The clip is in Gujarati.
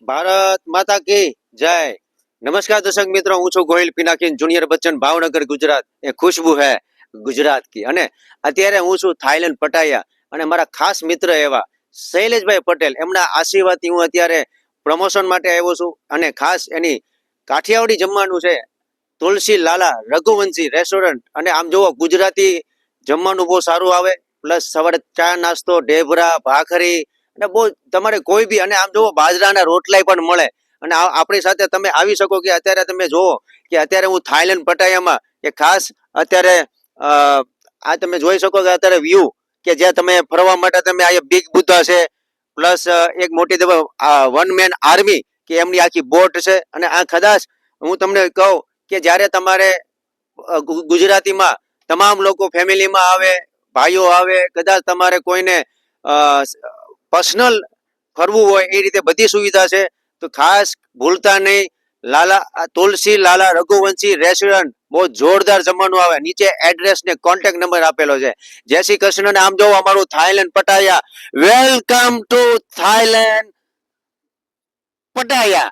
ભારત માતા કી જય। નમસ્કાર દર્શક મિત્રો, હું છું ગોહિલ પિનાકીન જુનિયર બચ્ચન, ભાવનગર ગુજરાત। એ ખુશ્બુ હે ગુજરાત કી। અને અત્યારે હું છું થાઈલેન્ડ પટાયા અને મારા ખાસ મિત્ર એવા શૈલેષભાઈ પટેલ, એમના આશીર્વાદથી હું અત્યારે પ્રમોશન માટે આવ્યો છું। અને ખાસ એની કાઠિયાવાડી જમવાનું છે, તુલસી લાલા રઘુવંશી રેસ્ટોરન્ટ। અને આમ જોવો, ગુજરાતી જમવાનું બહુ સારું આવે, પ્લસ સવારે ચા નાસ્તો, ઢેબરા, ભાખરી અને બહુ તમારે કોઈ બી, અને આમ જોવો બાજરાના રોટલાય પણ મળે। અને આપણી સાથે તમે આવી શકો કે અત્યારે તમે જોવો કે અત્યારે હું થાઈલેન્ડ પટાયામાં કે ખાસ અત્યારે આ તમે જોઈ શકો કે અત્યારે વ્યૂ કે જ્યાં તમે ફરવા માટે તમે આ બિગ બુદ્ધા છે, પ્લસ એક મોટી વન મેન આર્મી કે એમની આખી બોટ છે। અને આ કદાચ હું તમને કહું કે જ્યારે તમારે ગુજરાતીમાં તમામ લોકો ફેમિલીમાં આવે, ભાઈઓ આવે, કદાચ તમારે કોઈને પર્સનલ ફરવું હોય એ રીતે બધી સુવિધા છે। તો ખાસ ભૂલતા નહીં, તુલસી લાલા રઘુવંશી રેસ્ટોરન્ટ, બહુ જોરદાર જમવાનું આવે। નીચે એડ્રેસ ને કોન્ટેક્ટ નંબર આપેલો છે। જય શ્રી કૃષ્ણ ને આમ જોવો અમારું Thailand Pattaya, welcome to Thailand Pattaya.